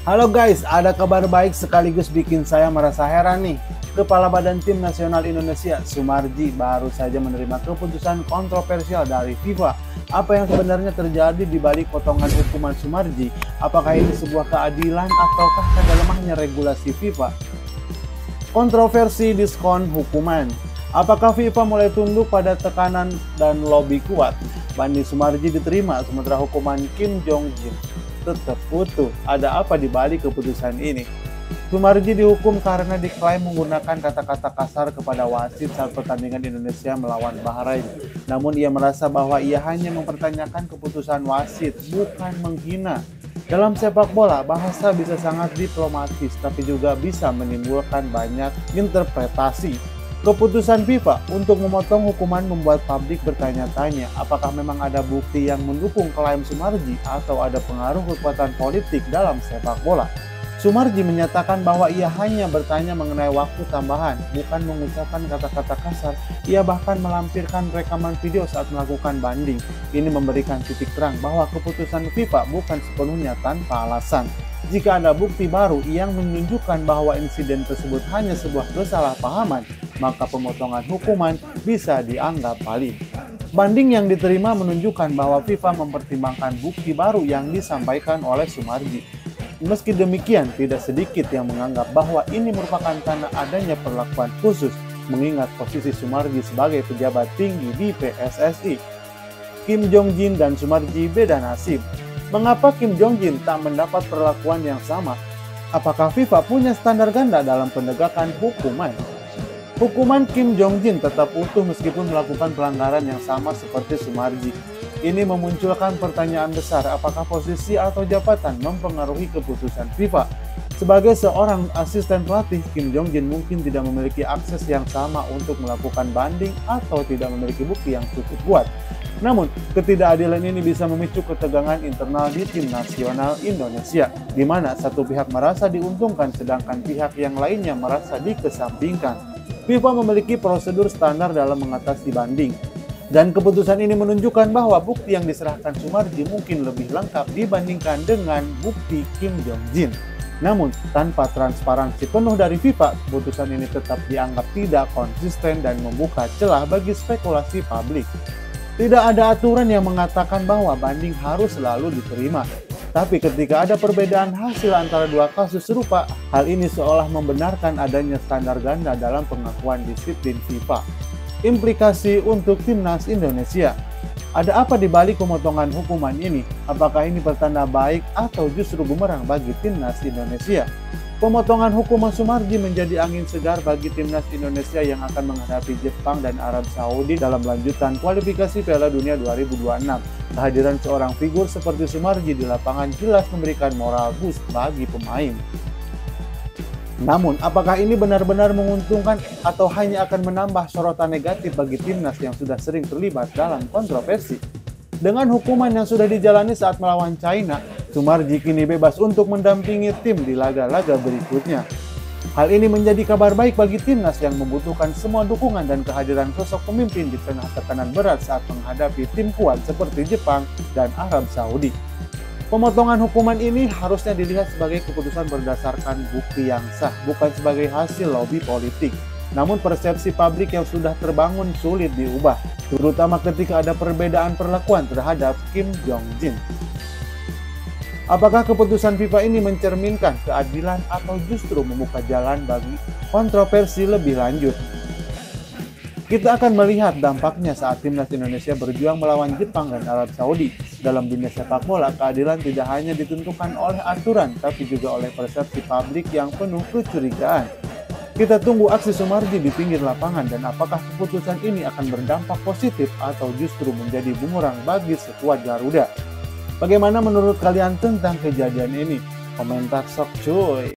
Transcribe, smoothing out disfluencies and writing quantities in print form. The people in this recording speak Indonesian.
Halo guys, ada kabar baik sekaligus bikin saya merasa heran nih. Kepala Badan Tim Nasional Indonesia, Sumarji, baru saja menerima keputusan kontroversial dari FIFA. Apa yang sebenarnya terjadi di balik potongan hukuman Sumarji? Apakah ini sebuah keadilan ataukah tanda lemahnya regulasi FIFA? Kontroversi diskon hukuman. Apakah FIFA mulai tunduk pada tekanan dan lobi kuat? Banding Sumarji diterima, sementara hukuman Kim Jong Jin tetap utuh. Ada apa di balik keputusan ini? Sumarji dihukum karena diklaim menggunakan kata-kata kasar kepada wasit saat pertandingan Indonesia melawan Bahrain. Namun ia merasa bahwa ia hanya mempertanyakan keputusan wasit, bukan menghina. Dalam sepak bola, bahasa bisa sangat diplomatis, tapi juga bisa menimbulkan banyak interpretasi. Keputusan FIFA untuk memotong hukuman membuat publik bertanya-tanya apakah memang ada bukti yang mendukung klaim Sumarji atau ada pengaruh kekuatan politik dalam sepak bola. Sumarji menyatakan bahwa ia hanya bertanya mengenai waktu tambahan, bukan mengucapkan kata-kata kasar. Ia bahkan melampirkan rekaman video saat melakukan banding. Ini memberikan titik terang bahwa keputusan FIFA bukan sepenuhnya tanpa alasan. Jika ada bukti baru yang menunjukkan bahwa insiden tersebut hanya sebuah kesalahpahaman, maka pemotongan hukuman bisa dianggap valid. Banding yang diterima menunjukkan bahwa FIFA mempertimbangkan bukti baru yang disampaikan oleh Sumarji. Meski demikian, tidak sedikit yang menganggap bahwa ini merupakan tanda adanya perlakuan khusus, mengingat posisi Sumarji sebagai pejabat tinggi di PSSI. Kim Jong Jin dan Sumarji beda nasib. Mengapa Kim Jong Jin tak mendapat perlakuan yang sama? Apakah FIFA punya standar ganda dalam penegakan hukuman? Hukuman Kim Jong Jin tetap utuh meskipun melakukan pelanggaran yang sama seperti Sumarji. Ini memunculkan pertanyaan besar, apakah posisi atau jabatan mempengaruhi keputusan FIFA? Sebagai seorang asisten pelatih, Kim Jong Jin mungkin tidak memiliki akses yang sama untuk melakukan banding atau tidak memiliki bukti yang cukup kuat. Namun, ketidakadilan ini bisa memicu ketegangan internal di tim nasional Indonesia, di mana satu pihak merasa diuntungkan sedangkan pihak yang lainnya merasa dikesampingkan. FIFA memiliki prosedur standar dalam mengatasi banding. Dan keputusan ini menunjukkan bahwa bukti yang diserahkan Sumarji mungkin lebih lengkap dibandingkan dengan bukti Kim Jong Jin. Namun, tanpa transparansi penuh dari FIFA, keputusan ini tetap dianggap tidak konsisten dan membuka celah bagi spekulasi publik. Tidak ada aturan yang mengatakan bahwa banding harus selalu diterima. Tapi ketika ada perbedaan hasil antara dua kasus serupa, hal ini seolah membenarkan adanya standar ganda dalam pengakuan disiplin FIFA. Implikasi untuk timnas Indonesia. Ada apa di balik pemotongan hukuman ini? Apakah ini pertanda baik atau justru bumerang bagi timnas Indonesia? Pemotongan hukuman Sumarji menjadi angin segar bagi timnas Indonesia yang akan menghadapi Jepang dan Arab Saudi dalam lanjutan kualifikasi Piala Dunia 2026. Kehadiran seorang figur seperti Sumarji di lapangan jelas memberikan moral boost bagi pemain. Namun, apakah ini benar-benar menguntungkan atau hanya akan menambah sorotan negatif bagi timnas yang sudah sering terlibat dalam kontroversi? Dengan hukuman yang sudah dijalani saat melawan China, Sumarji kini bebas untuk mendampingi tim di laga-laga berikutnya. Hal ini menjadi kabar baik bagi timnas yang membutuhkan semua dukungan dan kehadiran sosok pemimpin di tengah tekanan berat saat menghadapi tim kuat seperti Jepang dan Arab Saudi. Pemotongan hukuman ini harusnya dilihat sebagai keputusan berdasarkan bukti yang sah, bukan sebagai hasil lobi politik. Namun persepsi publik yang sudah terbangun sulit diubah, terutama ketika ada perbedaan perlakuan terhadap Kim Jong Jin. Apakah keputusan FIFA ini mencerminkan keadilan atau justru membuka jalan bagi kontroversi lebih lanjut? Kita akan melihat dampaknya saat timnas Indonesia berjuang melawan Jepang dan Arab Saudi. Dalam dunia sepak bola, keadilan tidak hanya ditentukan oleh aturan, tapi juga oleh persepsi publik yang penuh kecurigaan. Kita tunggu aksi Sumarji di pinggir lapangan dan apakah keputusan ini akan berdampak positif atau justru menjadi bumerang bagi skuad Garuda. Bagaimana menurut kalian tentang kejadian ini? Komentar sok cuy!